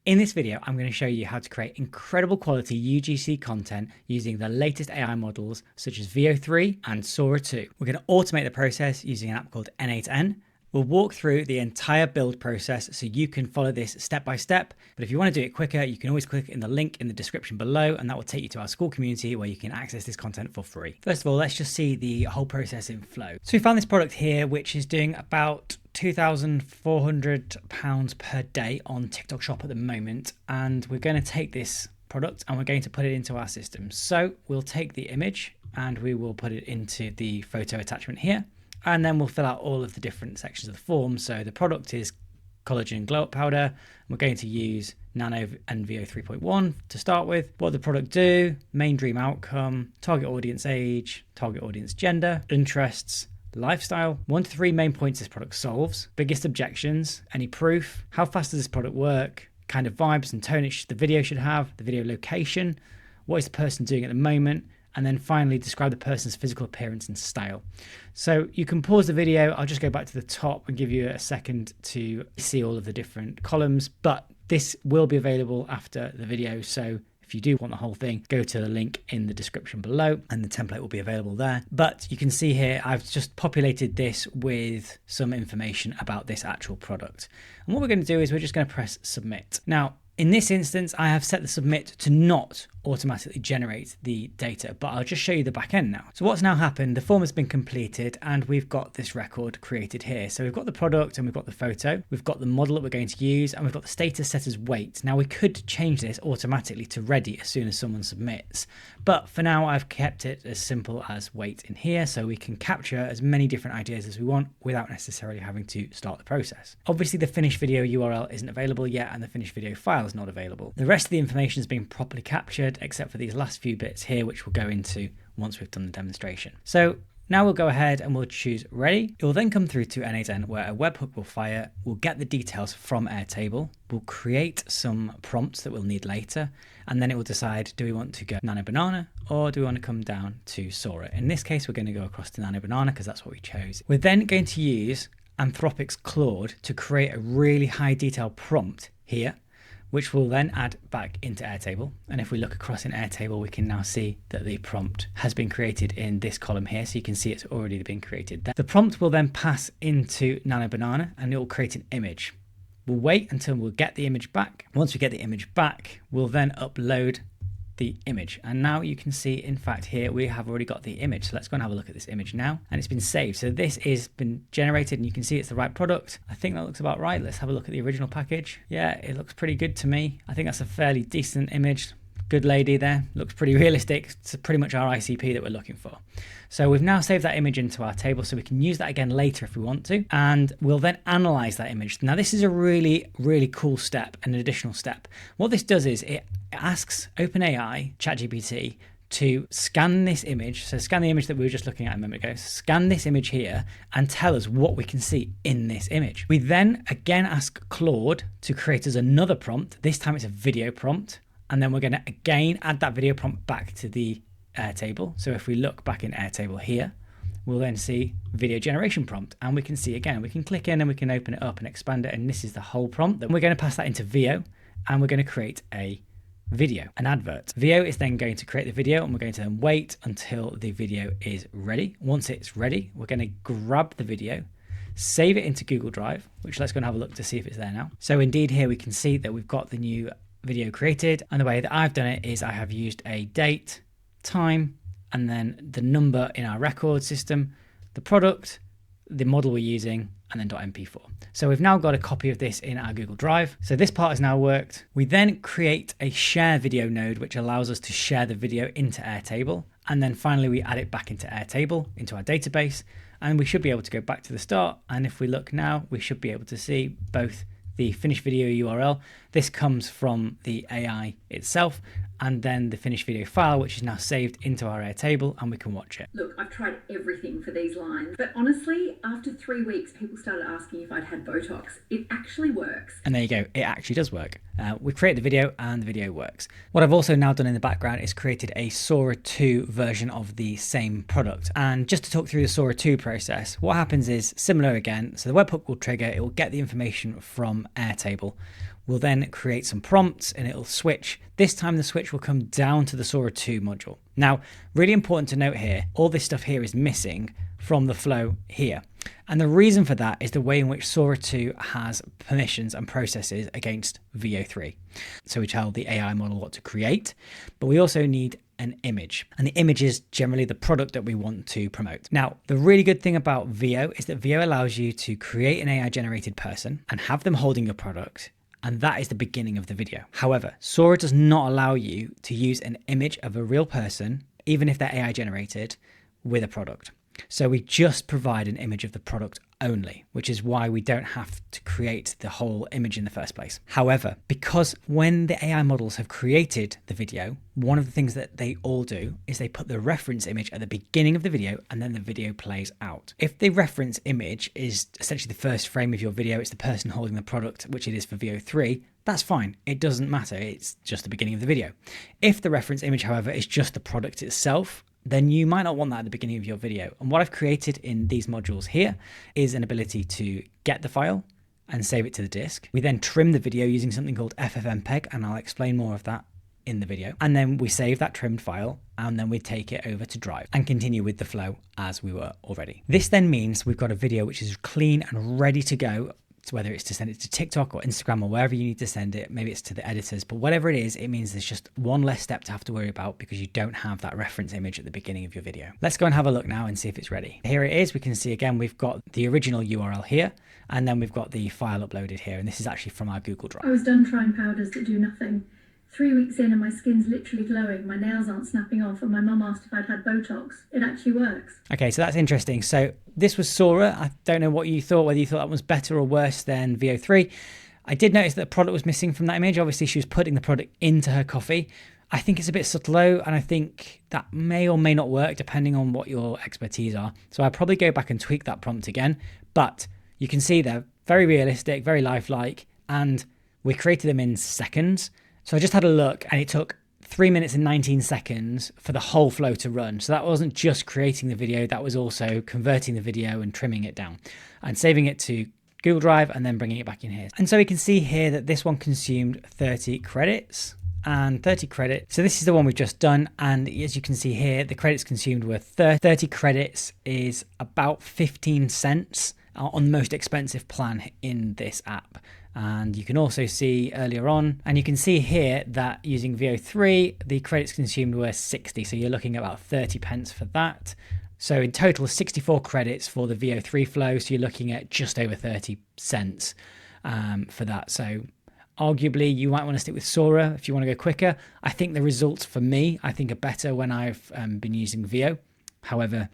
In this video, I'm going to show you how to create incredible quality UGC content using the latest AI models such as VO3 and Sora 2. We're going to automate the process using an app called n8n. We'll walk through the entire build process so you can follow this step by step. But if you want to do it quicker, you can always click in the link in the description below, and that will take you to our school community where you can access this content for free. First of all, let's just see the whole process in flow. So we found this product here, which is doing about £2,400 per day on TikTok Shop at the moment. And we're going to take this product and we're going to put it into our system. So we'll take the image and we will put it into the photo attachment here. And then we'll fill out all of the different sections of the form. So the product is Collagen Glow Up Powder. We're going to use Nano and VO 3.1 to start with. What the product do, main dream outcome, target audience age, target audience gender, interests, lifestyle. 1 to 3 main points this product solves. Biggest objections, any proof, how fast does this product work, kind of vibes and tone the video should have, the video location, what is the person doing at the moment, and then finally describe the person's physical appearance and style. So you can pause the video. I'll just go back to the top and give you a second to see all of the different columns, but this will be available after the video. So if you do want the whole thing, go to the link in the description below and the template will be available there. But you can see here, I've just populated this with some information about this actual product. And what we're going to do is we're just going to press submit. Now, in this instance, I have set the submit to not automatically generate the data, but I'll just show you the back end now. So what's now happened, the form has been completed and we've got this record created here. So we've got the product and we've got the photo, we've got the model that we're going to use, and we've got the status set as wait. Now we could change this automatically to ready as soon as someone submits, but for now I've kept it as simple as wait in here so we can capture as many different ideas as we want without necessarily having to start the process. Obviously the finished video URL isn't available yet and the finished video file is not available. The rest of the information has been properly captured except for these last few bits here, which we'll go into once we've done the demonstration. So now we'll go ahead and we'll choose ready. It will then come through to n8n where a webhook will fire. We'll get the details from Airtable. We'll create some prompts that we'll need later. And then it will decide, do we want to go Nano Banana or do we want to come down to Sora? In this case, we're going to go across to Nano Banana because that's what we chose. We're then going to use Anthropic's Claude to create a really high detail prompt here, which we'll then add back into Airtable. And if we look across in Airtable, we can now see that the prompt has been created in this column here. So you can see it's already been created there. The prompt will then pass into Nano Banana and it will create an image. We'll wait until we'll get the image back. Once we get the image back, we'll then upload the image. And now you can see, in fact, here we have already got the image. So let's go and have a look at this image now. And it's been saved. So this has been generated and you can see it's the right product. I think that looks about right. Let's have a look at the original package. Yeah, it looks pretty good to me. I think that's a fairly decent image. Good lady there. Looks pretty realistic. It's pretty much our ICP that we're looking for. So we've now saved that image into our table so we can use that again later if we want to. And we'll then analyze that image. Now this is a really, really cool step, an additional step. What this does is it asks OpenAI, ChatGPT, to scan this image. So scan the image that we were just looking at a moment ago. Scan this image here and tell us what we can see in this image. We then again ask Claude to create us another prompt. This time it's a video prompt. And then we're going to again add that video prompt back to the Airtable. So if we look back in Airtable here, we'll then see video generation prompt. And we can see again, we can click in and we can open it up and expand it. And this is the whole prompt. Then we're going to pass that into VO and we're going to create a video, an advert. VO is then going to create the video and we're going to then wait until the video is ready. Once it's ready, we're going to grab the video, save it into Google Drive, which let's go and have a look to see if it's there now. So indeed here we can see that we've got the new video created, and the way that I've done it is I have used a date, time, and then the number in our record system, the product, the model we're using, and then .mp4. So we've now got a copy of this in our Google Drive. So this part has now worked. We then create a share video node, which allows us to share the video into Airtable. And then finally, we add it back into Airtable, into our database, and we should be able to go back to the start. And if we look now, we should be able to see both the finished video URL. This comes from the AI itself, and then the finished video file, which is now saved into our Airtable, and we can watch it. Look, I've tried everything for these lines, but honestly, after 3 weeks, people started asking if I'd had Botox. It actually works. And there you go, it actually does work. We create the video and the video works. What I've also now done in the background is created a Sora 2 version of the same product. And just to talk through the Sora 2 process, what happens is similar again. So the webhook will trigger, it will get the information from Airtable. We'll then create some prompts and it'll switch. This time the switch will come down to the Sora 2 module. Now, really important to note here, all this stuff here is missing from the flow here. And the reason for that is the way in which Sora 2 has permissions and processes against Veo 3. So we tell the AI model what to create, but we also need an image. And the image is generally the product that we want to promote. Now, the really good thing about Veo is that Veo allows you to create an AI generated person and have them holding your product. And that is the beginning of the video. However, Sora does not allow you to use an image of a real person, even if they're AI generated, with a product. So we just provide an image of the product only, which is why we don't have to create the whole image in the first place. However, because when the AI models have created the video, one of the things that they all do is they put the reference image at the beginning of the video and then the video plays out. If the reference image is essentially the first frame of your video, it's the person holding the product, which it is for Veo 3, that's fine. It doesn't matter. It's just the beginning of the video. If the reference image, however, is just the product itself, then you might not want that at the beginning of your video. And what I've created in these modules here is an ability to get the file and save it to the disk. We then trim the video using something called FFmpeg, and I'll explain more of that in the video. And then we save that trimmed file, and then we take it over to Drive and continue with the flow as we were already. This then means we've got a video which is clean and ready to go, whether it's to send it to TikTok or Instagram or wherever you need to send it. Maybe it's to the editors, but whatever it is, it means there's just one less step to have to worry about because you don't have that reference image at the beginning of your video. Let's go and have a look now and see if it's ready. Here it is. We can see again, we've got the original URL here, and then we've got the file uploaded here. And this is actually from our Google Drive. I was done trying powders that do nothing. 3 weeks in and my skin's literally glowing, my nails aren't snapping off, and my mum asked if I'd had Botox. It actually works. Okay, so that's interesting. So this was Sora. I don't know what you thought, whether you thought that was better or worse than Veo 3. I did notice that the product was missing from that image. Obviously, she was putting the product into her coffee. I think it's a bit subtle, and I think that may or may not work depending on what your expertise are. So I'll probably go back and tweak that prompt again. But you can see they're very realistic, very lifelike, and we created them in seconds. So I just had a look and it took 3 minutes and 19 seconds for the whole flow to run. So that wasn't just creating the video, that was also converting the video and trimming it down and saving it to Google Drive and then bringing it back in here. And so we can see here that this one consumed 30 credits and 30 credits. So this is the one we've just done. And as you can see here, the credits consumed were 30 credits is about 15 cents on the most expensive plan in this app. And you can also see earlier on, and you can see here that using Veo 3, the credits consumed were 60. So you're looking at about 30 pence for that. So in total, 64 credits for the Veo 3 flow. So you're looking at just over 30 cents for that. So arguably, you might want to stick with Sora if you want to go quicker. I think the results for me, I think are better when I've been using Veo. However,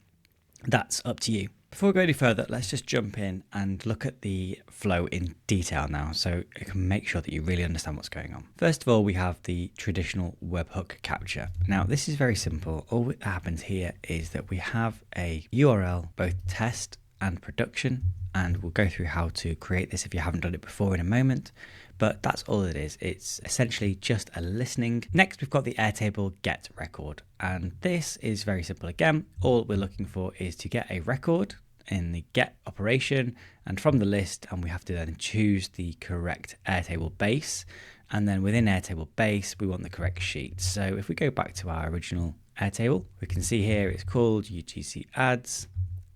that's up to you. Before we go any further, let's just jump in and look at the flow in detail now so you can make sure that you really understand what's going on. First of all, we have the traditional webhook capture. Now, this is very simple. All that happens here is that we have a URL, both test and production, and we'll go through how to create this if you haven't done it before in a moment. But that's all it is. It's essentially just a listening. Next, we've got the Airtable get record. And this is very simple again. All we're looking for is to get a record in the get operation and from the list, and we have to then choose the correct Airtable base. And then within Airtable base, we want the correct sheet. So if we go back to our original Airtable, we can see here it's called UGC ads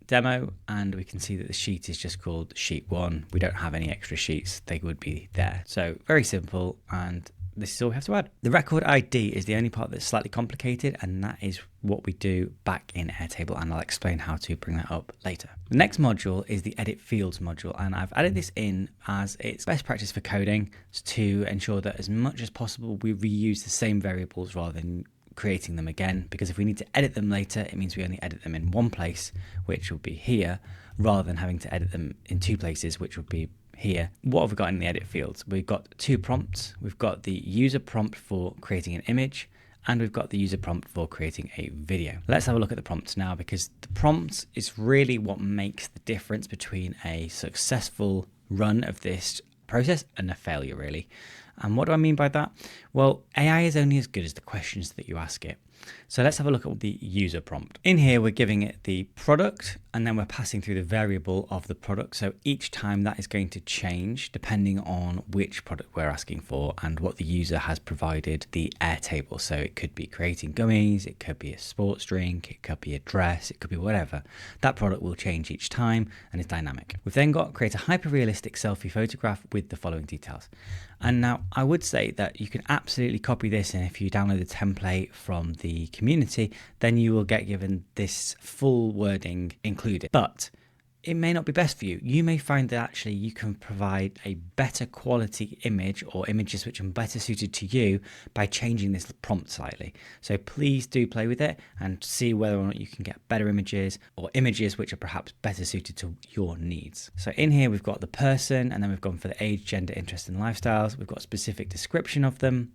demo, and we can see that the sheet is just called sheet 1. We don't have any extra sheets, they would be there. So very simple, and this is all we have to add. The record ID is the only part that's slightly complicated, and that is what we do back in Airtable, and I'll explain how to bring that up later. The next module is the edit fields module, and I've added this in as it's best practice for coding to ensure that as much as possible we reuse the same variables rather than creating them again, because if we need to edit them later, it means we only edit them in one place, which will be here, rather than having to edit them in two places, which would be here. What have we got in the edit fields? We've got two prompts. We've got the user prompt for creating an image, and we've got the user prompt for creating a video. Let's have a look at the prompts now, because the prompts is really what makes the difference between a successful run of this process and a failure, really. And what do I mean by that? Well, AI is only as good as the questions that you ask it. So let's have a look at the user prompt. In here, we're giving it the product, and then we're passing through the variable of the product. So each time that is going to change depending on which product we're asking for and what the user has provided the Airtable. So it could be creating gummies, it could be a sports drink, it could be a dress, it could be whatever. That product will change each time and is dynamic. We've then got create a hyper-realistic selfie photograph with the following details. And now I would say that you can absolutely copy this, and if you download the template from the community, then you will get given this full wording included. But it may not be best for you. You may find that actually you can provide a better quality image or images which are better suited to you by changing this prompt slightly. So please do play with it and see whether or not you can get better images or images which are perhaps better suited to your needs. So in here we've got the person, and then we've gone for the age, gender, interest and lifestyles. We've got a specific description of them.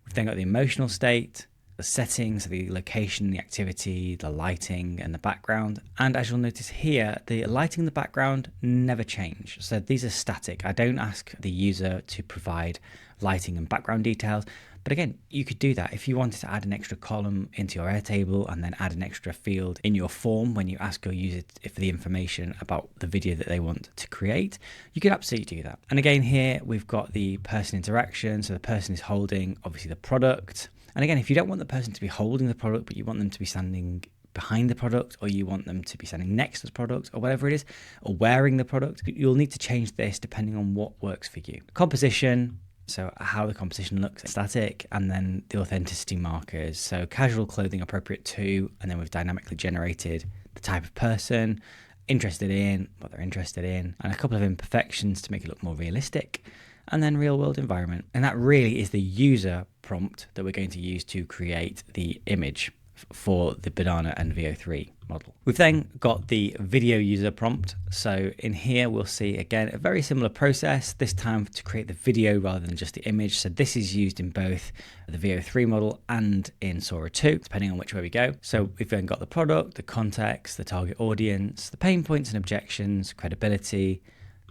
We've then got the emotional state, the settings, the location, the activity, the lighting and the background. And as you'll notice here, the lighting and the background never change. So these are static. I don't ask the user to provide lighting and background details. But again, you could do that if you wanted to add an extra column into your Airtable and then add an extra field in your form when you ask your user for the information about the video that they want to create. You could absolutely do that. And again, here we've got the person interaction. So the person is holding obviously the product. And again, if you don't want the person to be holding the product, but you want them to be standing behind the product, or you want them to be standing next to the product, or whatever it is, or wearing the product, you'll need to change this depending on what works for you. Composition, so how the composition looks, static, and then the authenticity markers. So casual clothing appropriate to, and then we've dynamically generated the type of person, interested in, what they're interested in, and a couple of imperfections to make it look more realistic. And then real world environment. And that really is the user prompt that we're going to use to create the image for the Banana and VO3 model. We've then got the video user prompt. So in here, we'll see again, a very similar process, this time to create the video rather than just the image. So this is used in both the VO3 model and in Sora 2, depending on which way we go. So we've then got the product, the context, the target audience, the pain points and objections, credibility,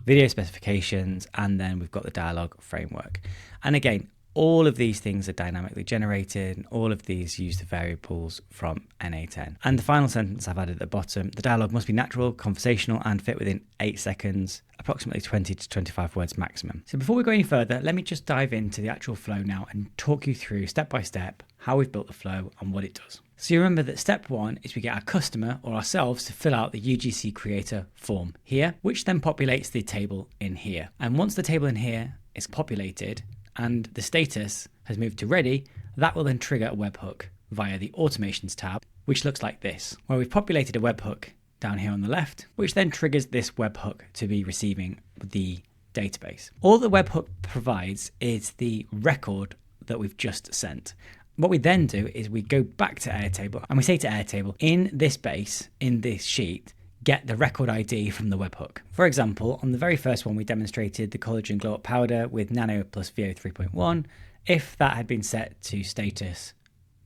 video specifications, and then we've got the dialogue framework. And again, all of these things are dynamically generated, and all of these use the variables from n8n. And the final sentence I've added at the bottom, the dialogue must be natural, conversational, and fit within 8 seconds, approximately 20 to 25 words maximum. So before we go any further, let me just dive into the actual flow now and talk you through step by step how we've built the flow and what it does. So you remember that step 1 is we get our customer or ourselves to fill out the UGC creator form here, which then populates the table in here. And once the table in here is populated and the status has moved to ready, that will then trigger a webhook via the automations tab, which looks like this, where we've populated a webhook down here on the left, which then triggers this webhook to be receiving the database. All the webhook provides is the record that we've just sent. What we then do is we go back to Airtable and we say to Airtable, in this base, in this sheet, get the record ID from the webhook. For example, on the very first one, we demonstrated the Collagen Glow Up Powder with Nano plus VO 3.1. If that had been set to status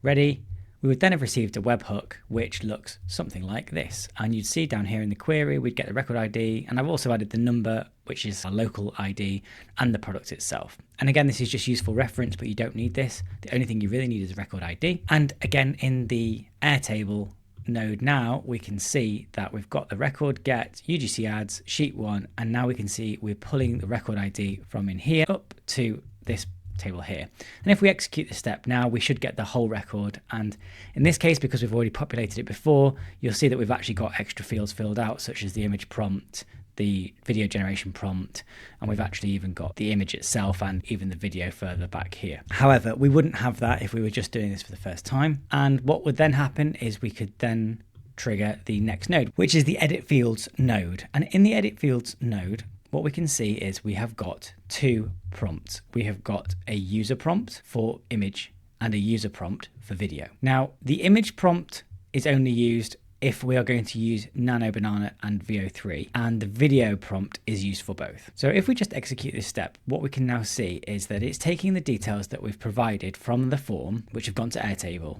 ready, we would then have received a webhook which looks something like this. And you'd see down here in the query, we'd get the record ID, and I've also added the number, which is our local ID, and the product itself. And again, this is just useful reference, but you don't need this. The only thing you really need is a record ID. And again, in the Airtable node now, we can see that we've got the record get, UGC ads, sheet 1, and now we can see we're pulling the record ID from in here up to this table here. And if we execute this step now, we should get the whole record. And in this case, because we've already populated it before, you'll see that we've actually got extra fields filled out, such as the image prompt, the video generation prompt, and we've actually even got the image itself and even the video further back here. However, we wouldn't have that if we were just doing this for the first time. And what would then happen is we could then trigger the next node, which is the edit fields node. And in the edit fields node, what we can see is we have got 2 prompts. We have got a user prompt for image and a user prompt for video. Now, the image prompt is only used if we are going to use Nano, Banana and VO3, and the video prompt is used for both. So if we just execute this step, what we can now see is that it's taking the details that we've provided from the form, which have gone to Airtable,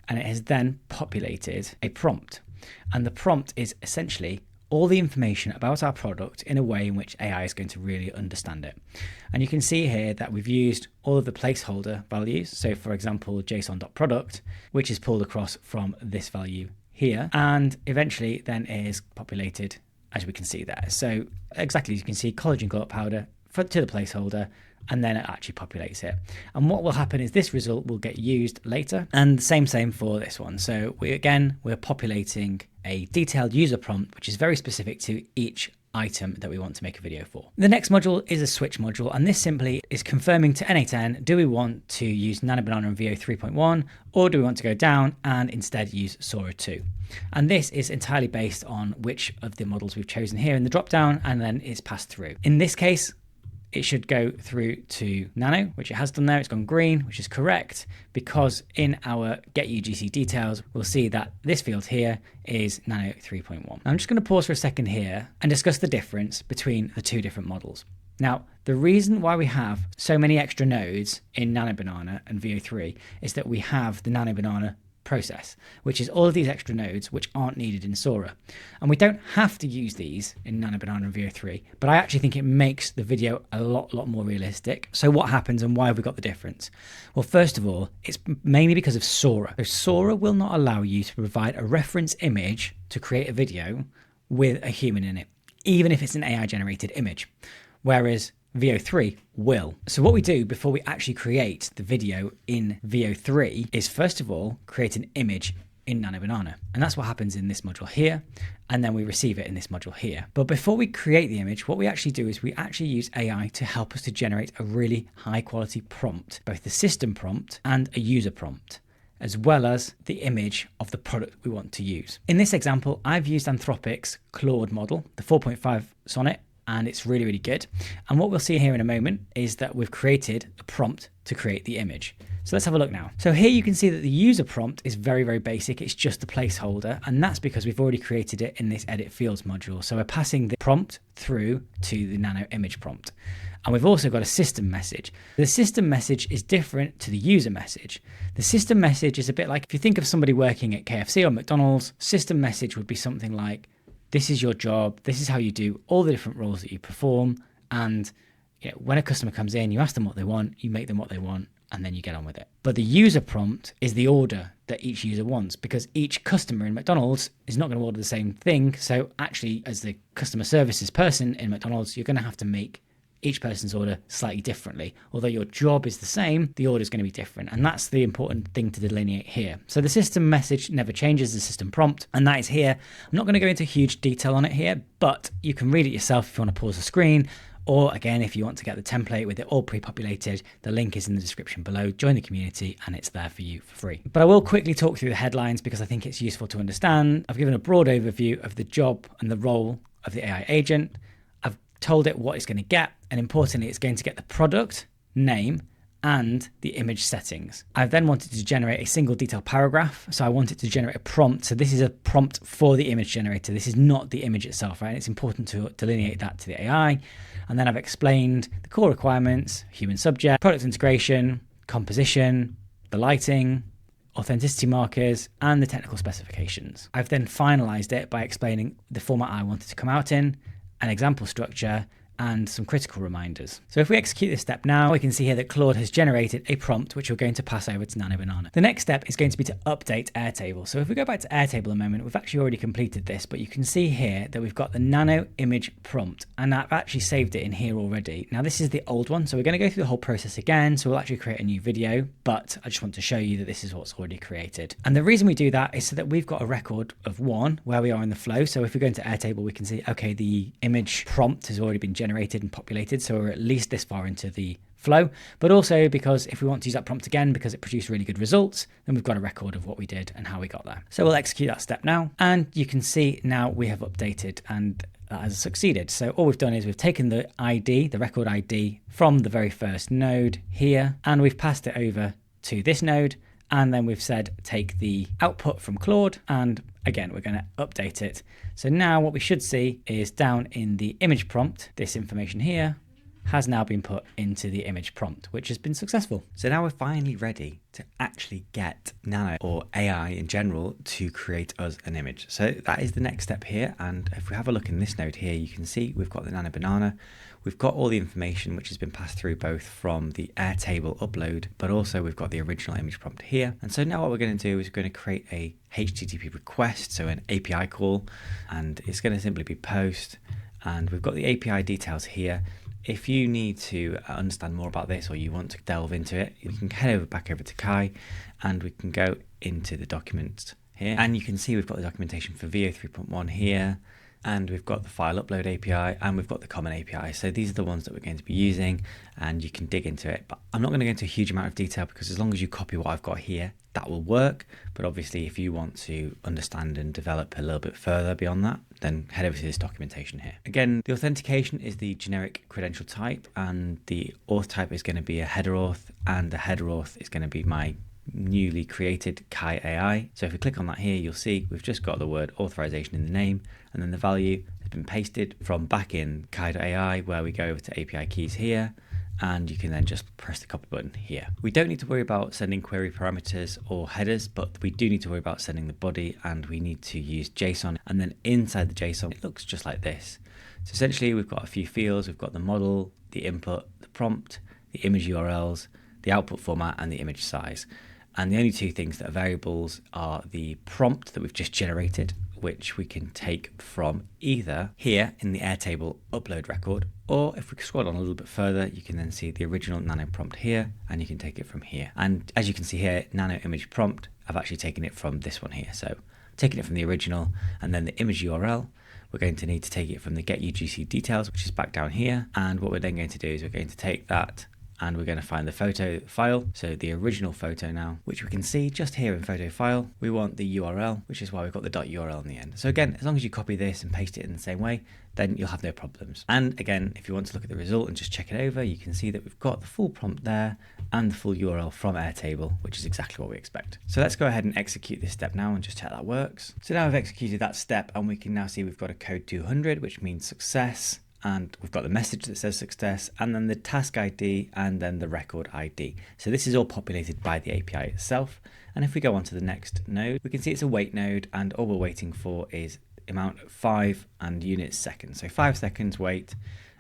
and it has then populated a prompt. And the prompt is essentially all the information about our product in a way in which AI is going to really understand it. And you can see here that we've used all of the placeholder values. So for example, JSON.product, which is pulled across from this value here, and eventually then is populated, as we can see there. So exactly, as you can see, collagen glow up powder to the placeholder, and then it actually populates it. And what will happen is this result will get used later, and the same for this one. So we're populating a detailed user prompt, which is very specific to each item that we want to make a video for. The next module is a switch module, and this simply is confirming to n8n, do we want to use nanobanana and Veo 3.1, or do we want to go down and instead use Sora 2? And this is entirely based on which of the models we've chosen here in the dropdown, and then it's passed through. In this case, it should go through to Nano, which it has done there. It's gone green, which is correct, because in our get UGC details, we'll see that this field here is Nano 3.1. Now, I'm just going to pause for a second here and discuss the difference between the two different models. Now, the reason why we have so many extra nodes in nanobanana and Veo 3 is that we have the nanobanana process, which is all of these extra nodes which aren't needed in Sora. And we don't have to use these in nanobanana and Veo 3, but I actually think it makes the video a lot more realistic. So what happens and why have we got the difference? Well, first of all, it's mainly because of Sora. So Sora will not allow you to provide a reference image to create a video with a human in it, even if it's an AI generated image, whereas Veo 3 will. So what we do before we actually create the video in Veo 3 is first of all create an image in nanobanana, and that's what happens in this module here, and then we receive it in this module here. But before we create the image, what we actually do is we actually use AI to help us to generate a really high quality prompt, both the system prompt and a user prompt, as well as the image of the product we want to use. In this example, I've used Anthropic's Claude model, the 4.5 sonnet, and it's really good. And what we'll see here in a moment is that we've created a prompt to create the image. So let's have a look now. So here you can see that the user prompt is very basic. It's just a placeholder, and that's because we've already created it in this edit fields module. So we're passing the prompt through to the nano image prompt. And we've also got a system message. The system message is different to the user message. The system message is a bit like if you think of somebody working at KFC or McDonald's, system message would be something like, this is your job, this is how you do all the different roles that you perform, and when a customer comes in, you ask them what they want, you make them what they want, and then you get on with it. But the user prompt is the order that each user wants, because each customer in McDonald's is not going to order the same thing. So actually, as the customer services person in McDonald's, you're going to have to make each person's order slightly differently. Although your job is the same, the order is going to be different. And that's the important thing to delineate here. So the system message never changes, the system prompt, and that is here. I'm not going to go into huge detail on it here, but you can read it yourself if you want to pause the screen. Or again, if you want to get the template with it all pre-populated, the link is in the description below. Join the community and it's there for you for free. But I will quickly talk through the headlines because I think it's useful to understand. I've given a broad overview of the job and the role of the AI agent. I've told it what it's going to get, and importantly, it's going to get the product name and the image settings. I then wanted to generate a single detailed paragraph. So I wanted to generate a prompt. So this is a prompt for the image generator. This is not the image itself, right? It's important to delineate that to the AI. And then I've explained the core requirements, human subject, product integration, composition, the lighting, authenticity markers, and the technical specifications. I've then finalized it by explaining the format I wanted to come out in, an example structure, and some critical reminders. So if we execute this step now, we can see here that Claude has generated a prompt which we're going to pass over to nanobanana. The next step is going to be to update Airtable. So if we go back to Airtable a moment, we've actually already completed this, but you can see here that we've got the nano image prompt, and I've actually saved it in here already. Now this is the old one, so we're going to go through the whole process again. So we'll actually create a new video, but I just want to show you that this is what's already created. And the reason we do that is so that we've got a record of where we are in the flow. So if we go into Airtable, we can see, okay, the image prompt has already been generated and populated, so we're at least this far into the flow, but also because if we want to use that prompt again because it produced really good results, then we've got a record of what we did and how we got there. So we'll execute that step now, and you can see now we have updated and that has succeeded. So all we've done is we've taken the ID, the record ID from the very first node here, and we've passed it over to this node, and then we've said take the output from Claude, and again we're going to update it. So now what we should see is down in the image prompt, this information here, has now been put into the image prompt, which has been successful. So now we're finally ready to actually get Nano, or AI in general, to create us an image. So that is the next step here. And if we have a look in this node here, you can see we've got the Nano banana. We've got all the information which has been passed through both from the Airtable upload, but also we've got the original image prompt here. And so now what we're going to do is we're going to create a HTTP request, so an API call, and it's going to simply be post. And we've got the API details here. If you need to understand more about this, or you want to delve into it, you can head back over to Kai, and we can go into the documents here. And you can see we've got the documentation for VO 3.1 here, and we've got the file upload API, and we've got the common API. So these are the ones that we're going to be using, and you can dig into it. But I'm not going to go into a huge amount of detail, because as long as you copy what I've got here, that will work. But obviously, if you want to understand and develop a little bit further beyond that, then head over to this documentation here. Again, the authentication is the generic credential type, and the auth type is going to be a header auth, and the header auth is going to be my newly created Kai AI. So if we click on that here, you'll see we've just got the word authorization in the name, and then the value has been pasted from back in Kai.ai, where we go over to API keys here, and you can then just press the copy button here. We don't need to worry about sending query parameters or headers, but we do need to worry about sending the body, and we need to use JSON. And then inside the JSON, it looks just like this. So essentially we've got a few fields. We've got the model, the input, the prompt, the image URLs, the output format, and the image size. And the only two things that are variables are the prompt that we've just generated, which we can take from either here in the Airtable upload record, or if we scroll on a little bit further, you can then see the original Nano prompt here, and you can take it from here. And as you can see here, Nano image prompt, I've actually taken it from this one here. So taking it from the original, and then the image URL, we're going to need to take it from the get UGC details, which is back down here. And what we're then going to do is we're going to take that, and we're going to find the photo file, so the original photo now, which we can see just here in photo file. We want the URL, which is why we've got the .url in the end. So again, as long as you copy this and paste it in the same way, then you'll have no problems. And again, if you want to look at the result and just check it over, you can see that we've got the full prompt there and the full URL from Airtable, which is exactly what we expect. So let's go ahead and execute this step now and just check that works. So now we've executed that step, and we can now see we've got a code 200, which means success. And we've got the message that says success, and then the task ID, and then the record ID. So this is all populated by the API itself. And if we go on to the next node, we can see it's a wait node, and all we're waiting for is amount 5 and units seconds. So 5 seconds wait.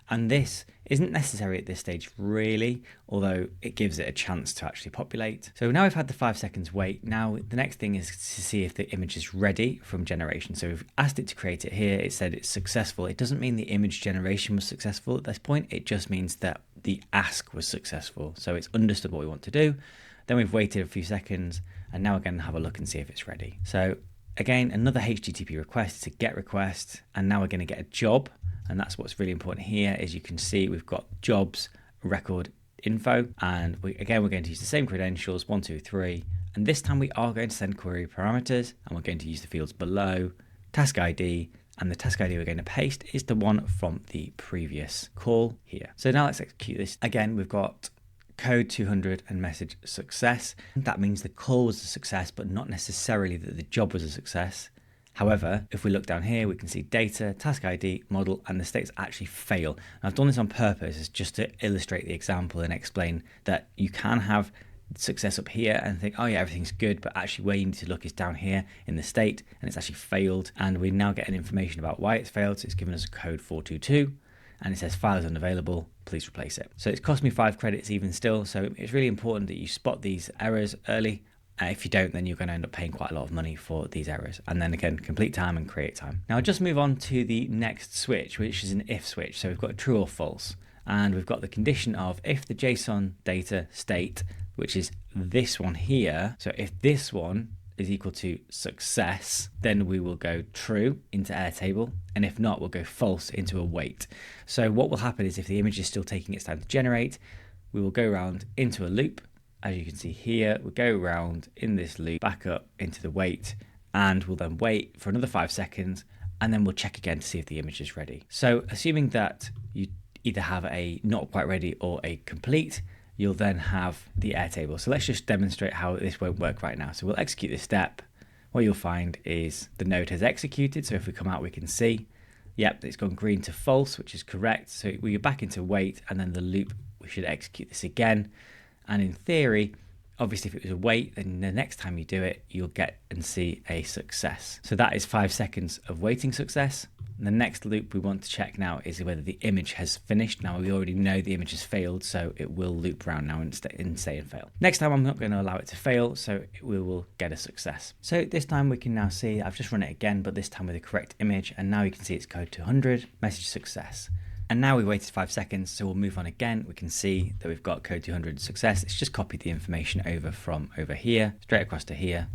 And this isn't necessary at this stage really, although it gives it a chance to actually populate. So now we've had the 5 seconds wait. Now the next thing is to see if the image is ready from generation. So we've asked it to create it here. It said it's successful. It doesn't mean the image generation was successful at this point. It just means that the ask was successful. So it's understood what we want to do. Then we've waited a few seconds, and now we're going to have a look and see if it's ready. So again, another HTTP request. It's a GET request, and now we're going to get a job. And that's what's really important here. As you can see, we've got jobs, record info, and we're going to use the same credentials, 1, 2, 3. And this time we are going to send query parameters, and we're going to use the fields below, task ID, and the task ID we're going to paste is the one from the previous call here. So now let's execute this. Again, we've got code 200 and message success. That means the call was a success, but not necessarily that the job was a success. However, if we look down here, we can see data, task ID, model, and the states actually fail. And I've done this on purpose just to illustrate the example and explain that you can have success up here and think, oh yeah, everything's good, but actually where you need to look is down here in the state, and it's actually failed. And we now get an information about why it's failed. So it's given us a code 422, and it says file is unavailable, please replace it. So it's cost me 5 credits even still. So it's really important that you spot these errors early. If you don't, then you're going to end up paying quite a lot of money for these errors. And then again, complete time and create time. Now I'll just move on to the next switch, which is an if switch. So we've got true or false, and we've got the condition of if the JSON data state, which is this one here. So if this one is equal to success, then we will go true into Airtable. And if not, we'll go false into await. So what will happen is if the image is still taking its time to generate, we will go around into a loop. As you can see here, we'll go around in this loop, back up into the wait, and we'll then wait for another 5 seconds, and then we'll check again to see if the image is ready. So assuming that you either have a not quite ready or a complete, you'll then have the Airtable. So let's just demonstrate how this won't work right now. So we'll execute this step. What you'll find is the node has executed. So if we come out, we can see Yep, it's gone green to false, which is correct. So we go back into wait, and then the loop, we should execute this again. And in theory, obviously if it was a wait, then the next time you do it, you'll get and see a success. So that is 5 seconds of waiting success. And the next loop we want to check now is whether the image has finished. Now we already know the image has failed, so it will loop around now and stay and fail. Next time I'm not going to allow it to fail, so we will get a success. So this time we can now see, I've just run it again, but this time with the correct image, and now you can see it's code to 100, message success. And now we waited 5 seconds, so we'll move on again. We can see that we've got code 200 success. It's just copied the information over from over here, straight across to here.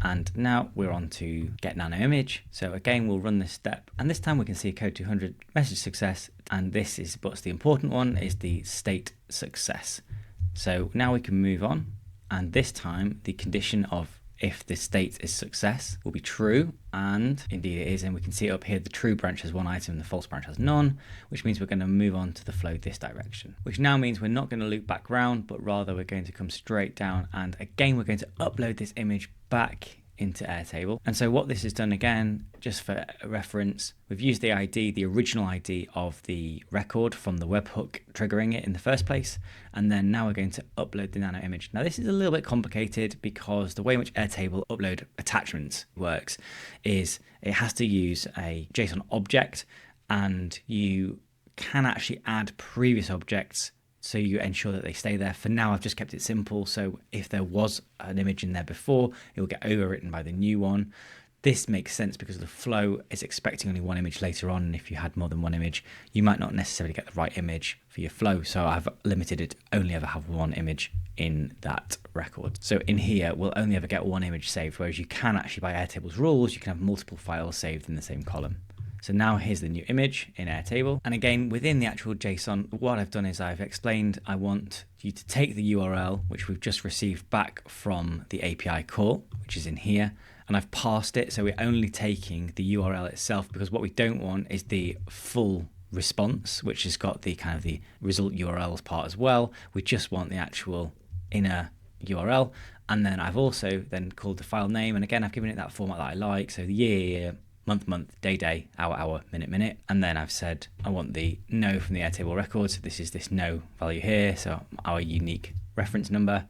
And now we're on to get nano image. So again, we'll run this step. And this time we can see code 200 message success. And this is what's the important one, is the state success. So now we can move on. And this time the condition of if the state is success will be true, and indeed it is, and we can see it up here, the true branch has one item and the false branch has none, which means we're going to move on to the flow this direction, which now means we're not going to loop back round, but rather we're going to come straight down, and again we're going to upload this image back into Airtable. And so what this has done, again, just for reference, we've used the ID, the original ID of the record from the webhook triggering it in the first place, and then now we're going to upload the nano image. Now this is a little bit complicated because the way in which Airtable upload attachments works is it has to use a JSON object, and you can actually add previous objects so you ensure that they stay there. For now, I've just kept it simple. So if there was an image in there before, it will get overwritten by the new one. This makes sense because the flow is expecting only one image later on. And if you had more than one image, you might not necessarily get the right image for your flow. So I've limited it to only ever have one image in that record. So in here, we'll only ever get one image saved, whereas you can actually, by Airtable's rules, you can have multiple files saved in the same column. So now here's the new image in Airtable. And again, within the actual JSON, what I've done is I've explained I want you to take the URL, which we've just received back from the API call, which is in here, and I've parsed it. So we're only taking the URL itself, because what we don't want is the full response, which has got the kind of the result URLs part as well. We just want the actual inner URL. And then I've also then called the file name. And again, I've given it that format that I like. So the year, month, day, hour, minute. And then I've said I want the no from the Airtable record. So this is this no value here. So our unique reference number.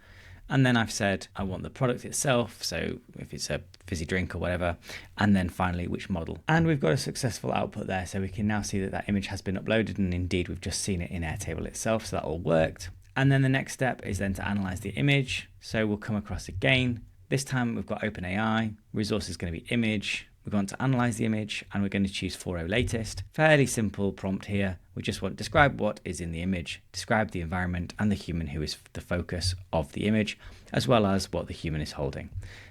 And then I've said I want the product itself. So if it's a fizzy drink or whatever. And then finally, which model. And we've got a successful output there. So we can now see that that image has been uploaded. And indeed, we've just seen it in Airtable itself. So that all worked. And then the next step is then to analyze the image. So we'll come across again. This time we've got OpenAI. Resource is going to be image. We're going to analyze the image, and we're going to choose 4.0 latest. Fairly simple prompt here. We just want to describe what is in the image, describe the environment and the human who is the focus of the image, as well as what the human is holding.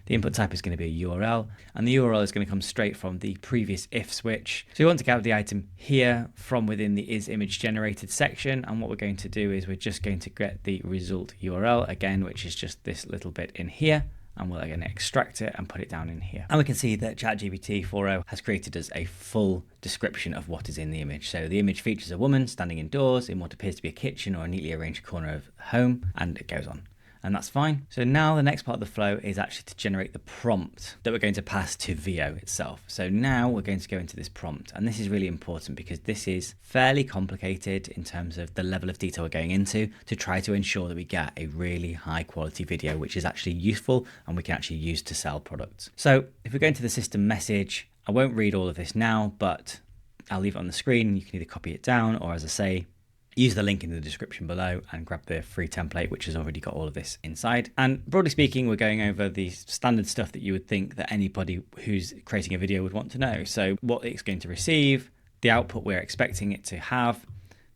The input type is going to be a URL, and the URL is going to come straight from the previous if switch. So we want to gather the item here from within the is image generated section, and what we're going to do is we're just going to get the result URL again, which is just this little bit in here. And we're going to extract it and put it down in here. And we can see that ChatGPT 4.0 has created us a full description of what is in the image. So the image features a woman standing indoors in what appears to be a kitchen or a neatly arranged corner of the home, and it goes on. And that's fine. So now the next part of the flow is actually to generate the prompt that we're going to pass to Veo itself. So now we're going to go into this prompt, and this is really important because this is fairly complicated in terms of the level of detail we're going into to try to ensure that we get a really high quality video, which is actually useful and we can actually use to sell products. So if we go into the system message, I won't read all of this now, but I'll leave it on the screen. You can either copy it down or, as I say, use the link in the description below and grab the free template, which has already got all of this inside. And broadly speaking, we're going over the standard stuff that you would think that anybody who's creating a video would want to know. So what it's going to receive, the output we're expecting it to have,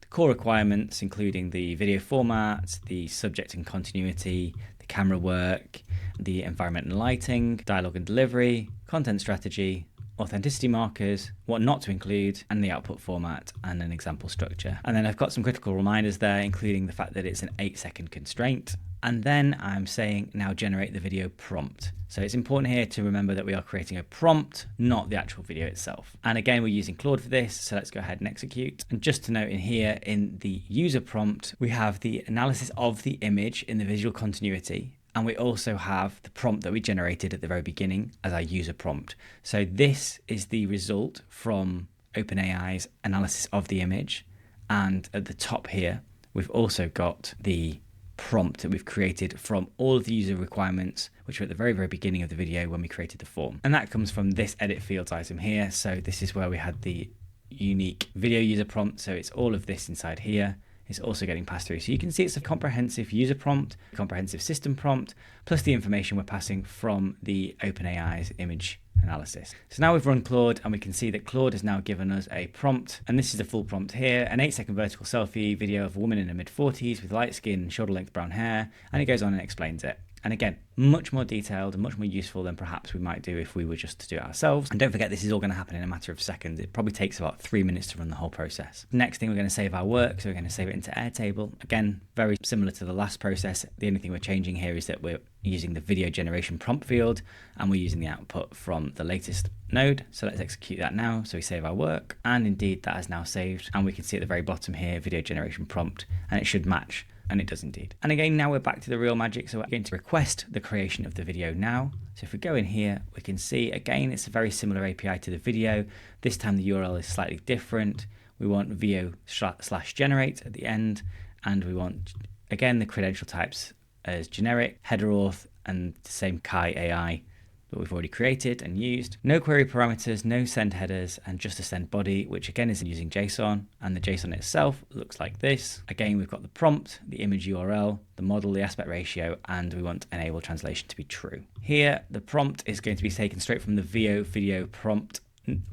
the core requirements, including the video format, the subject and continuity, the camera work, the environment and lighting, dialogue and delivery, content strategy, authenticity markers, what not to include, and the output format and an example structure. And then I've got some critical reminders there, including the fact that it's an 8-second constraint. And then I'm saying now generate the video prompt. So it's important here to remember that we are creating a prompt, not the actual video itself. And again, we're using Claude for this, so let's go ahead and execute. And just to note in here, in the user prompt, we have the analysis of the image in the visual continuity. And we also have the prompt that we generated at the very beginning as our user prompt. So this is the result from OpenAI's analysis of the image. And at the top here, we've also got the prompt that we've created from all of the user requirements, which were at the very, very beginning of the video when we created the form. And that comes from this edit fields item here. So this is where we had the unique video user prompt. So it's all of this inside here. It's also getting passed through. So you can see it's a comprehensive user prompt, comprehensive system prompt, plus the information we're passing from the OpenAI's image analysis. So now we've run Claude and we can see that Claude has now given us a prompt, and this is the full prompt here: an 8-second vertical selfie video of a woman in her mid-40s with light skin and shoulder length brown hair, and it goes on and explains it. And again, much more detailed and much more useful than perhaps we might do if we were just to do it ourselves. And don't forget, this is all going to happen in a matter of seconds. It probably takes about 3 minutes to run the whole process. Next thing, we're going to save our work. So we're going to save it into Airtable. Again, very similar to the last process. The only thing we're changing here is that we're using the video generation prompt field and we're using the output from the latest node. So let's execute that now. So we save our work, and indeed that is now saved. And we can see at the very bottom here, video generation prompt, and it should match. And it does indeed. And again, now we're back to the real magic. So we're going to request the creation of the video now. So if we go in here, we can see, again, it's a very similar API to the video. This time the URL is slightly different. We want vo/generate at the end. And we want, again, the credential types as generic, header auth, and the same Kai AI that we've already created and used. No query parameters, no send headers, and just a send body, which again is using JSON, and the JSON itself looks like this. Again, we've got the prompt, the image URL, the model, the aspect ratio, and we want enable translation to be true. Here, the prompt is going to be taken straight from the VO video prompt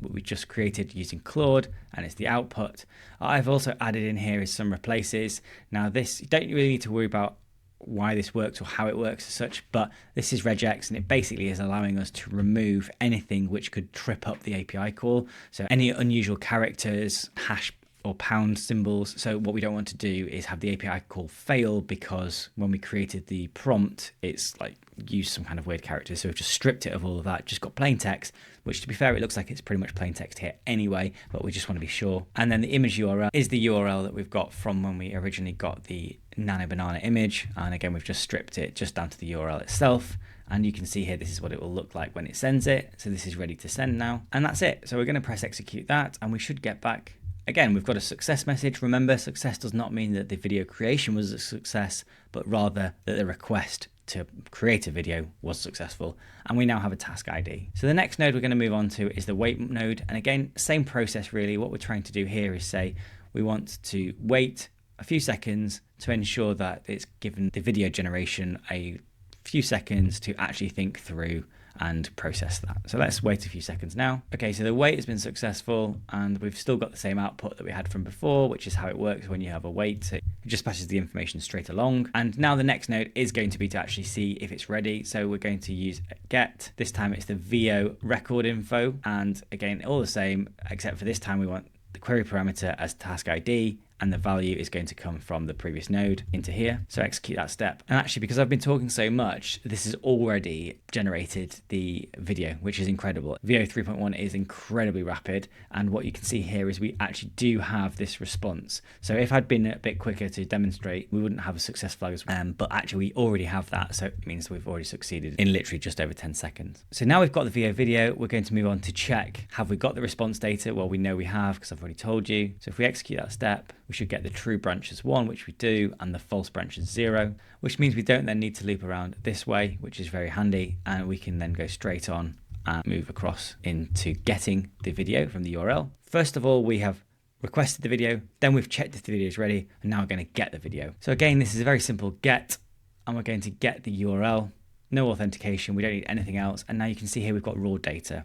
what we just created using Claude, and it's the output. I've also added in here is some replaces. Now this, you don't really need to worry about why this works or how it works as such, but this is regex, and it basically is allowing us to remove anything which could trip up the API call. So any unusual characters, hash or pound symbols. So what we don't want to do is have the API call fail, because when we created the prompt, it's like used some kind of weird characters. So we've just stripped it of all of that, just got plain text, which to be fair, it looks like it's pretty much plain text here anyway, but we just want to be sure. And then the image URL is the URL that we've got from when we originally got the nano banana image. And again, we've just stripped it just down to the URL itself. And you can see here, this is what it will look like when it sends it. So this is ready to send now. And that's it. So we're going to press execute that, and we should get back. Again, we've got a success message. Remember, success does not mean that the video creation was a success, but rather that the request to create a video was successful. And we now have a task ID. So the next node we're going to move on to is the wait node. And again, same process really. What we're trying to do here is say we want to wait a few seconds to ensure that it's given the video generation a few seconds to actually think through and process that. So let's wait a few seconds now. Okay, so the wait has been successful, and we've still got the same output that we had from before, which is how it works when you have a wait. It just passes the information straight along. And now the next node is going to be to actually see if it's ready. So we're going to use get. This time it's the VO record info. And again, all the same, except for this time we want the query parameter as task ID, and the value is going to come from the previous node into here. So execute that step. And actually, because I've been talking so much, this has already generated the video, which is incredible. VO 3.1 is incredibly rapid. And what you can see here is we actually do have this response. So if I'd been a bit quicker to demonstrate, we wouldn't have a success flag as well. But actually we already have that. So it means we've already succeeded in literally just over 10 seconds. So now we've got the VO video, we're going to move on to check, have we got the response data? Well, we know we have, because I've already told you. So if we execute that step, we should get the true branch as 1, which we do, and the false branch as 0, which means we don't then need to loop around this way, which is very handy, and we can then go straight on and move across into getting the video from the URL. First of all, we have requested the video, then we've checked if the video is ready, and now we're going to get the video. So again, this is a very simple get, and we're going to get the URL. No authentication, we don't need anything else, and now you can see here we've got raw data.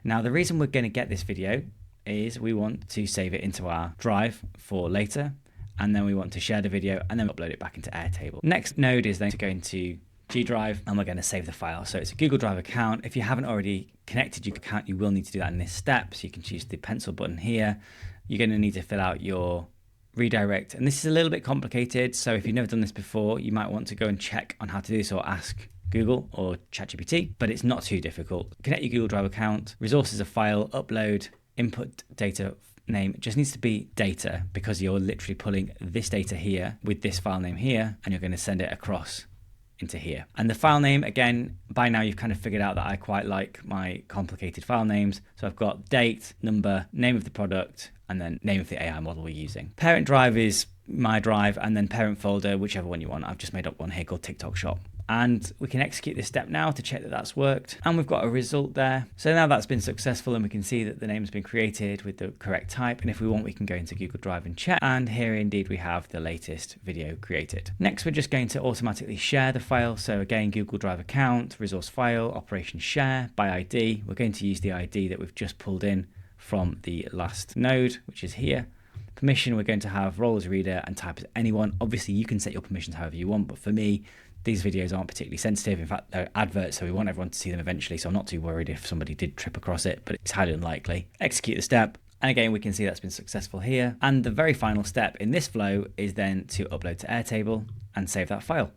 Now the reason we're going to get this video is we want to save it into our drive for later, and then we want to share the video and then upload it back into Airtable. Next node is then to go into G Drive, and we're going to save the file. So it's a Google Drive account. If you haven't already connected your account, you will need to do that in this step. So you can choose the pencil button here. You're going to need to fill out your redirect, and this is a little bit complicated. So if you've never done this before, you might want to go and check on how to do this, or ask Google or ChatGPT, but it's not too difficult. Connect your Google Drive account, resources a file, upload, input data name. It just needs to be data, because you're literally pulling this data here with this file name here, and you're going to send it across into here. And the file name, again, by now you've kind of figured out that I quite like my complicated file names. So I've got date, number, name of the product, and then name of the AI model we're using. Parent drive is my drive, and then parent folder, whichever one you want. I've just made up one here called TikTok Shop. And we can execute this step now to check that that's worked. And we've got a result there. So now that's been successful, and we can see that the name's been created with the correct type. And if we want, we can go into Google Drive and check. And here indeed we have the latest video created. Next, we're just going to automatically share the file. So again, Google Drive account, resource file, operation share by ID. We're going to use the ID that we've just pulled in from the last node, which is here. Permission, we're going to have role as reader and type as anyone. Obviously, you can set your permissions however you want, but for me, these videos aren't particularly sensitive. In fact, they're adverts, so we want everyone to see them eventually, so I'm not too worried if somebody did trip across it, but it's highly unlikely. Execute the step, and again, we can see that's been successful here. And the very final step in this flow is then to upload to Airtable and save that file.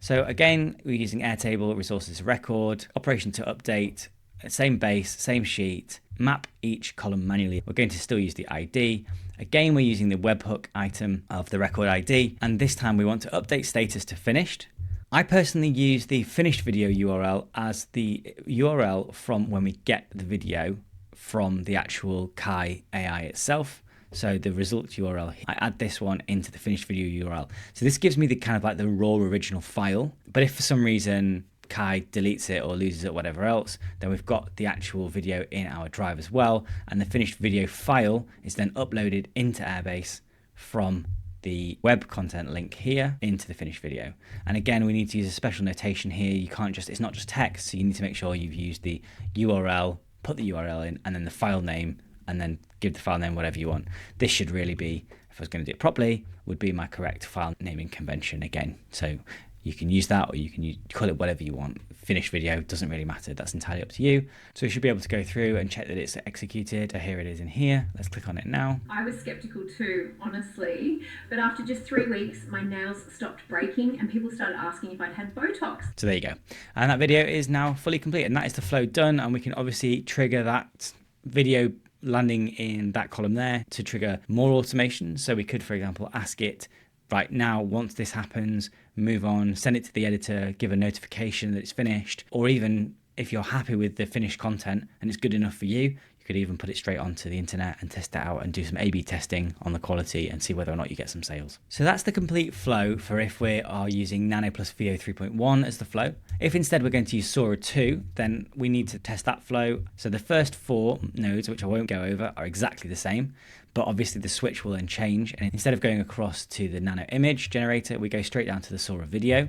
So again, we're using Airtable, resources record, operation to update, same base, same sheet, map each column manually. We're going to still use the ID. Again, we're using the webhook item of the record ID, and this time we want to update status to finished. I personally use the finished video URL as the URL from when we get the video from the actual Kai AI itself. So the result URL, I add this one into the finished video URL. So this gives me the kind of like the raw original file. But if for some reason Kai deletes it or loses it, whatever else, then we've got the actual video in our drive as well. And the finished video file is then uploaded into Airbase from the web content link here into the finished video. And again, we need to use a special notation here. You can't just, it's not just text, so you need to make sure you've used the URL, put the URL in, and then the file name, and then give the file name whatever you want. This should really be, if I was going to do it properly, would be my correct file naming convention again. So you can use that, or you can call it whatever you want. Finished video, doesn't really matter. That's entirely up to you. So you should be able to go through and check that it's executed. Here it is in here. Let's click on it now. I was skeptical too, honestly. But after just 3 weeks, my nails stopped breaking and people started asking if I'd had Botox. So there you go. And that video is now fully complete, and that is the flow done. And we can obviously trigger that video landing in that column there to trigger more automation. So we could, for example, ask it right now, once this happens, move on, send it to the editor, give a notification that it's finished, or even if you're happy with the finished content and it's good enough for you, you could even put it straight onto the internet and test it out and do some A/B testing on the quality and see whether or not you get some sales. So that's the complete flow for if we are using Nano plus VO 3.1 as the flow. If instead we're going to use Sora 2, then we need to test that flow. So the first 4 nodes, which I won't go over, are exactly the same, but obviously the switch will then change. And instead of going across to the Nano image generator, we go straight down to the Sora video.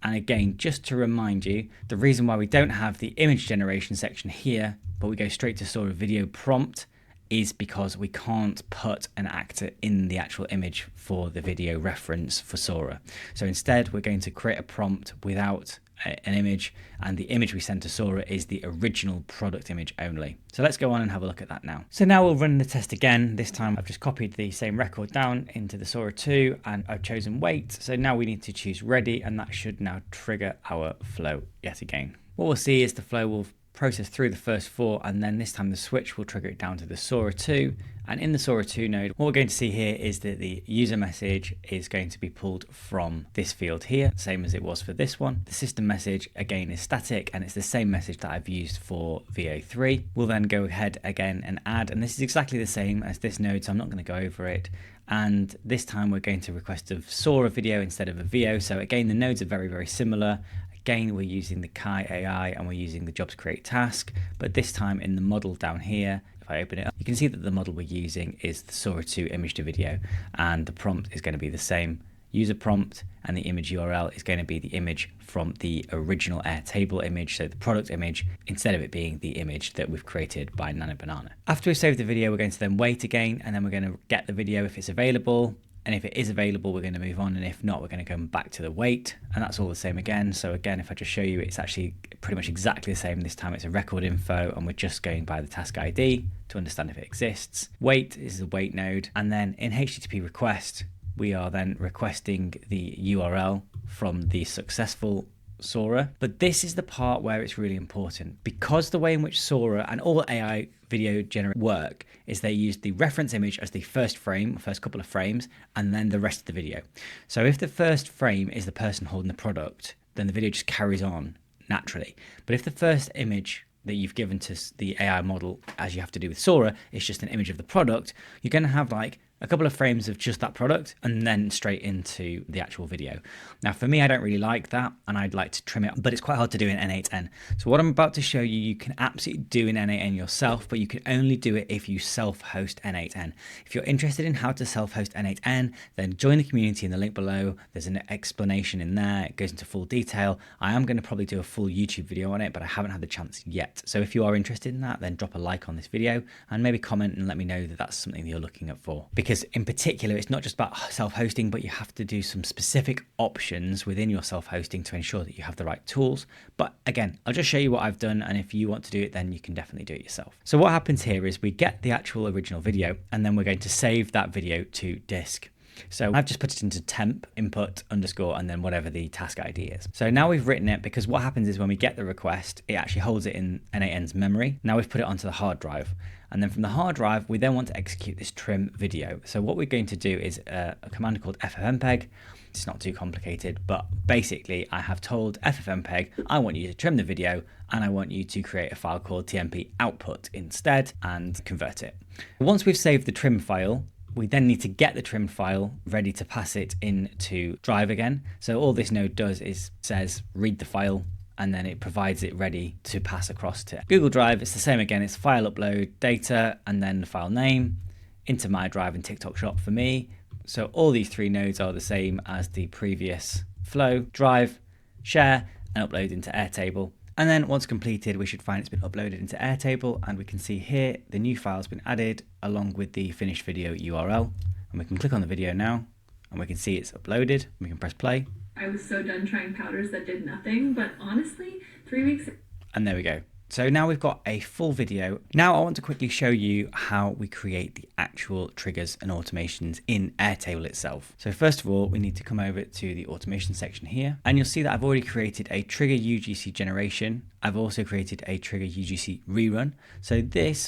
And again, just to remind you, the reason why we don't have the image generation section here, but we go straight to Sora video prompt, is because we can't put an actor in the actual image for the video reference for Sora. So instead, we're going to create a prompt without an image, and the image we send to Sora is the original product image only. So let's go on and have a look at that now. So now we'll run the test again. This time I've just copied the same record down into the Sora 2 and I've chosen wait. So now we need to choose ready, and that should now trigger our flow yet again. What we'll see is the flow will process through the first 4, and then this time the switch will trigger it down to the Sora 2. And in the Sora 2 node, what we're going to see here is that the user message is going to be pulled from this field here, same as it was for this one. The system message again is static, and it's the same message that I've used for VO3. We'll then go ahead again and add, and this is exactly the same as this node, so I'm not going to go over it. And this time we're going to request a Sora video instead of a VO. So again, the nodes are very, very similar. Again, we're using the Kai AI and we're using the jobs create task, but this time in the model down here, if I open it up, you can see that the model we're using is the Sora 2 image to video, and the prompt is going to be the same user prompt, and the image URL is going to be the image from the original Airtable image, so the product image, instead of it being the image that we've created by Nano Banana. After we save the video, we're going to then wait again, and then we're going to get the video if it's available. And if it is available, we're going to move on. And if not, we're going to come back to the wait. And that's all the same again. So again, if I just show you, it's actually pretty much exactly the same. This time it's a record info, and we're just going by the task ID to understand if it exists. Wait is the wait node. And then in HTTP request, we are then requesting the URL from the successful Sora. But this is the part where it's really important, because the way in which Sora and all AI video generate work is they use the reference image as the first frame, first couple of frames, and then the rest of the video. So if the first frame is the person holding the product, then the video just carries on naturally. But if the first image that you've given to the AI model, as you have to do with Sora, is just an image of the product, you're going to have like a couple of frames of just that product and then straight into the actual video. Now for me, I don't really like that and I'd like to trim it, but it's quite hard to do in n8n. So what I'm about to show you, you can absolutely do in n8n yourself, but you can only do it if you self-host n8n. If you're interested in how to self-host n8n, then join the community in the link below. There's an explanation in there. It goes into full detail. I am going to probably do a full YouTube video on it, but I haven't had the chance yet. So if you are interested in that, then drop a like on this video and maybe comment and let me know that that's something that you're looking at for. Because in particular, it's not just about self-hosting, but you have to do some specific options within your self-hosting to ensure that you have the right tools. But again, I'll just show you what I've done, and if you want to do it, then you can definitely do it yourself. So what happens here is we get the actual original video, and then we're going to save that video to disk. So I've just put it into temp input underscore and then whatever the task ID is. So now we've written it, because what happens is when we get the request, it actually holds it in n8n's memory. Now we've put it onto the hard drive. And then from the hard drive, we then want to execute this trim video. So what we're going to do is a command called ffmpeg. It's not too complicated, but basically I have told ffmpeg, I want you to trim the video and I want you to create a file called tmp output instead and convert it. Once we've saved the trim file, we then need to get the trim file ready to pass it into Drive again. So all this node does is says read the file, and then it provides it ready to pass across to Google Drive. It's the same again, it's file upload, data, and then the file name into my Drive and TikTok Shop for me. So all these three nodes are the same as the previous flow: Drive, share, and upload into Airtable. And then once completed, we should find it's been uploaded into Airtable, and we can see here the new file has been added along with the finished video URL. And we can click on the video now and we can see it's uploaded. We can press play. I was so done trying powders that did nothing, but honestly, 3 weeks. And there we go. So now we've got a full video. Now I want to quickly show you how we create the actual triggers and automations in Airtable itself. So first of all, we need to come over to the automation section here, and you'll see that I've already created a trigger UGC generation. I've also created a trigger UGC rerun. So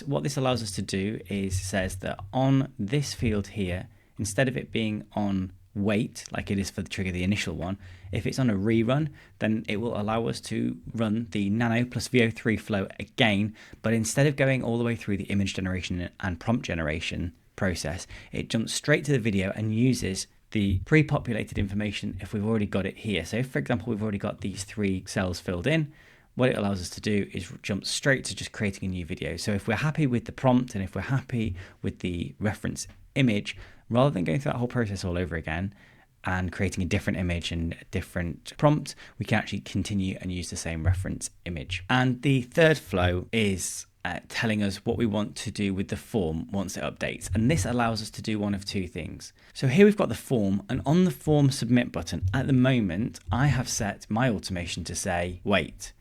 what this allows us to do is says that on this field here, instead of it being on wait like it is for the trigger, the initial one, if it's on a rerun, then it will allow us to run the nano plus VO3 flow again, but instead of going all the way through the image generation and prompt generation process, it jumps straight to the video and uses the pre-populated information if we've already got it here. So if, for example, we've already got these 3 cells filled in, what it allows us to do is jump straight to just creating a new video. So if we're happy with the prompt and if we're happy with the reference image, rather than going through that whole process all over again and creating a different image and a different prompt, we can actually continue and use the same reference image. And the third flow is telling us what we want to do with the form once it updates. And this allows us to do one of 2 things. So here we've got the form, and on the form submit button, at the moment, I have set my automation to say, wait.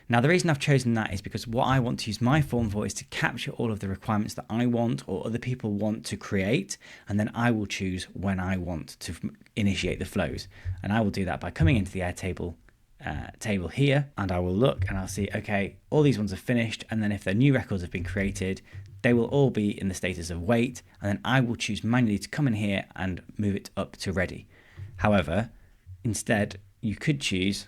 Now, the reason I've chosen that is because what I want to use my form for is to capture all of the requirements that I want or other people want to create, and then I will choose when I want to initiate the flows. And I will do that by coming into the Airtable table here, and I will look and I'll see, okay, all these ones are finished, and then if their new records have been created, they will all be in the status of wait, and then I will choose manually to come in here and move it up to ready. However, instead, you could choose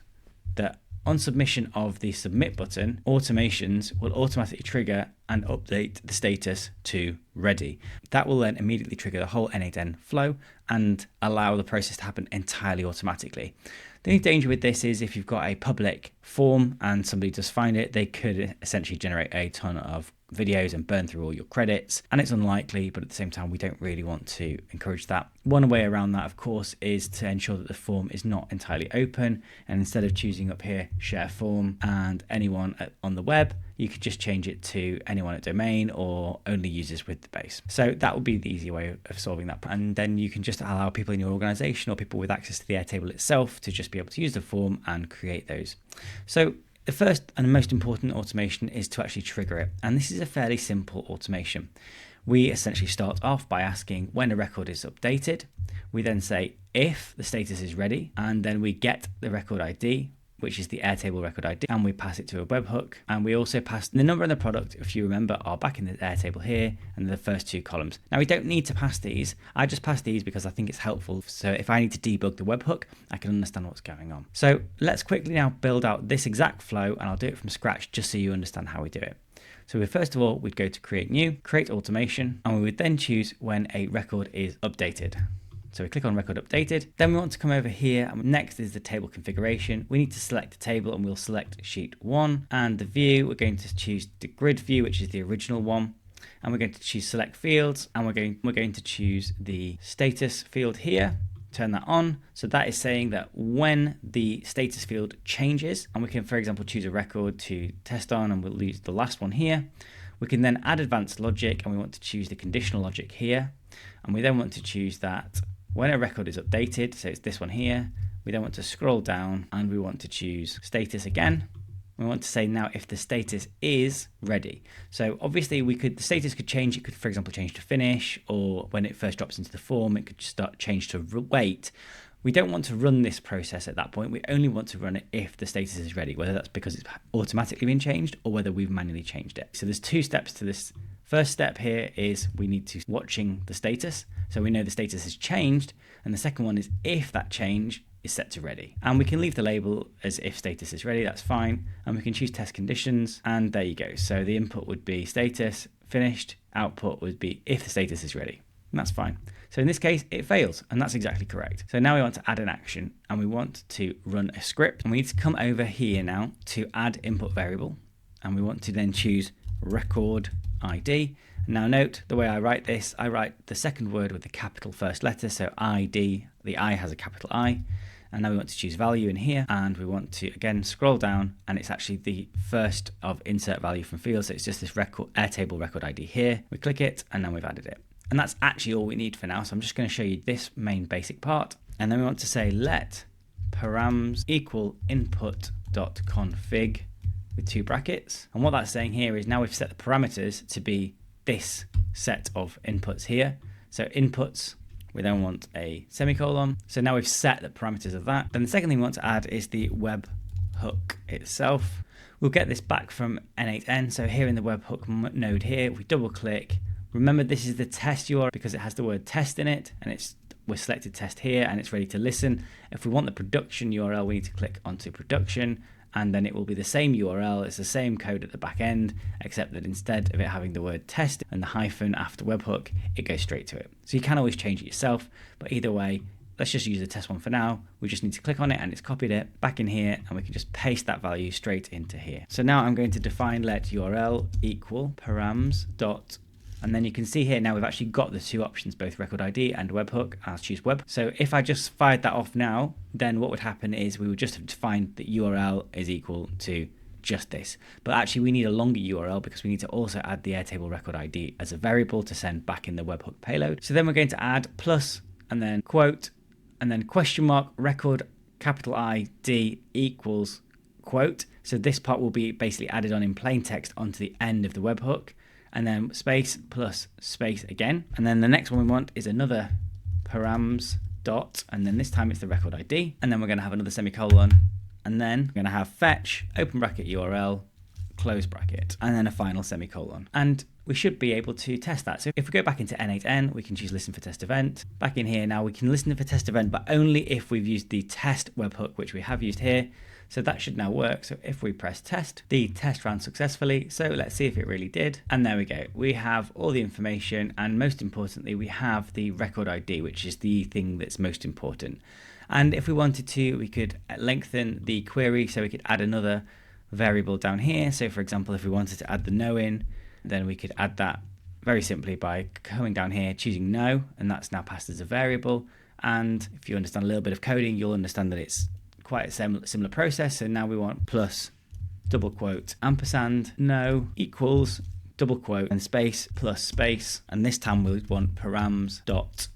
that on submission of the submit button, automations will automatically trigger and update the status to ready. That will then immediately trigger the whole n8n flow and allow the process to happen entirely automatically. The only danger with this is if you've got a public form and somebody does find it, they could essentially generate a ton of videos and burn through all your credits, and it's unlikely, but at the same time we don't really want to encourage that. One way around that, of course, is to ensure that the form is not entirely open, and instead of choosing up here share form and anyone on the web, you could just change it to anyone at domain or only users with the base. So that would be the easy way of solving that, and then you can just allow people in your organization or people with access to the Airtable itself to just be able to use the form and create those. So the first and most important automation is to actually trigger it. And this is a fairly simple automation. We essentially start off by asking when a record is updated. We then say if the status is ready, and then we get the record ID. which is the Airtable record ID, and we pass it to a webhook. And we also pass the number and the product, if you remember, are back in the Airtable here, and the first two columns. Now we don't need to pass these. I just pass these because I think it's helpful. So if I need to debug the webhook, I can understand what's going on. So let's quickly now build out this exact flow, and I'll do it from scratch just so you understand how we do it. So first of all, we'd go to create new, create automation, and we would then choose when a record is updated. So we click on record updated. Then we want to come over here, and next is the table configuration. We need to select the table, and we'll select sheet 1. And the view, we're going to choose the grid view, which is the original one. And we're going to choose select fields, and we're going to choose the status field here. Turn that on. So that is saying that when the status field changes, and we can, for example, choose a record to test on, and we'll use the last one here. We can then add advanced logic, and we want to choose the conditional logic here. And we then want to choose that when a record is updated, so it's this one here, we then want to scroll down and we want to choose status again. We want to say now if the status is ready. So obviously the status could change. It could, for example, change to finish, or when it first drops into the form, it could start change to wait. We don't want to run this process at that point. We only want to run it if the status is ready, whether that's because it's automatically been changed or whether we've manually changed it. So there's two steps to this. First step here is we need to watching the status. So we know the status has changed. And the second one is if that change is set to ready. And we can leave the label as if status is ready, that's fine. And we can choose test conditions, and there you go. So the input would be status, finished, output would be if the status is ready. And that's fine. So in this case, it fails, and that's exactly correct. So now we want to add an action, and we want to run a script. And we need to come over here now to add input variable. And we want to then choose record ID. Now note the way I write this, I write the second word with the capital first letter, so ID, the I has a capital I. And now we want to choose value in here, and we want to again scroll down, and it's actually the first of insert value from field, so it's just this record Airtable record ID here. We click it, and then we've added it. And that's actually all we need for now, so I'm just going to show you this main basic part. And then we want to say let params equal input.config with 2 brackets. And what that's saying here is now we've set the parameters to be this set of inputs here. So inputs, we then want a semicolon. So now we've set the parameters of that. Then the second thing we want to add is the webhook itself. We'll get this back from n8n. So here in the webhook node here, we double click. Remember, this is the test URL because it has the word test in it, and we're selected test here and it's ready to listen. If we want the production URL, we need to click onto production, and then it will be the same URL. It's the same code at the back end, except that instead of it having the word test and the hyphen after webhook, it goes straight to it. So you can always change it yourself, but either way, let's just use the test one for now. We just need to click on it and it's copied it back in here, and we can just paste that value straight into here. So now I'm going to define let URL equal params dot. And then you can see here now we've actually got the 2 options, both record ID and webhook. I'll choose web. So if I just fired that off now, then what would happen is we would just have defined that URL is equal to just this. But actually we need a longer URL because we need to also add the Airtable record ID as a variable to send back in the webhook payload. So then we're going to add plus and then quote and then question mark record capital ID equals quote. So this part will be basically added on in plain text onto the end of the webhook. And then space plus space again. And then the next one we want is another params dot, and then this time it's the record ID. And then we're going to have another semicolon. And then we're going to have fetch, open bracket URL, close bracket, and then a final semicolon. And we should be able to test that. So if we go back into n8n, we can choose listen for test event. Back in here now, we can listen for test event, but only if we've used the test webhook, which we have used here. So that should now work. So if we press test, the test ran successfully. So let's see if it really did. And there we go. We have all the information, and most importantly, we have the record ID, which is the thing that's most important. And if we wanted to, we could lengthen the query, so we could add another variable down here. So for example, if we wanted to add the no in, then we could add that very simply by coming down here, choosing no, and that's now passed as a variable. And if you understand a little bit of coding, you'll understand that it's quite a similar process. So now we want plus double quote ampersand no equals double quote and space plus space, and this time we want params dot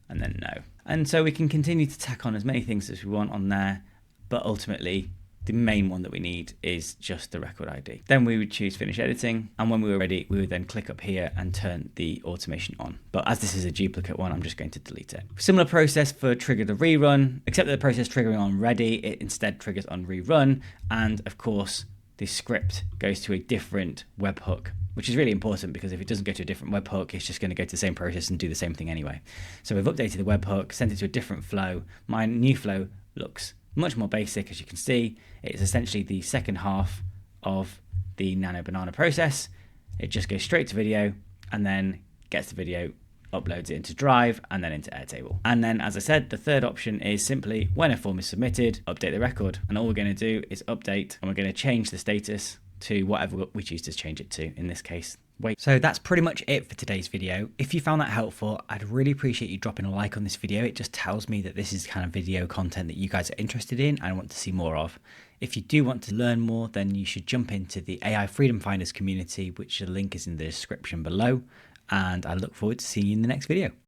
and then no. And so we can continue to tack on as many things as we want on there, but ultimately the main one that we need is just the record ID. Then we would choose finish editing, and when we were ready, we would then click up here and turn the automation on. But as this is a duplicate one, I'm just going to delete it. Similar process for trigger the rerun, except that the process triggering on ready, it instead triggers on rerun, and of course the script goes to a different webhook, which is really important because if it doesn't go to a different webhook, it's just going to go to the same process and do the same thing anyway. So we've updated the webhook, sent it to a different flow. My new flow looks much more basic, as you can see. It's essentially the second half of the Nano Banana process. It just goes straight to video and then gets the video, uploads it into Drive and then into Airtable. And then, as I said, the third option is simply when a form is submitted, update the record. And all we're going to do is update, and we're going to change the status to whatever we choose to change it to, in this case, wait. So that's pretty much it for today's video. If you found that helpful, I'd really appreciate you dropping a like on this video. It just tells me that this is kind of video content that you guys are interested in and want to see more of. If you do want to learn more, then you should jump into the AI Freedom Finders community, which the link is in the description below. And I look forward to seeing you in the next video.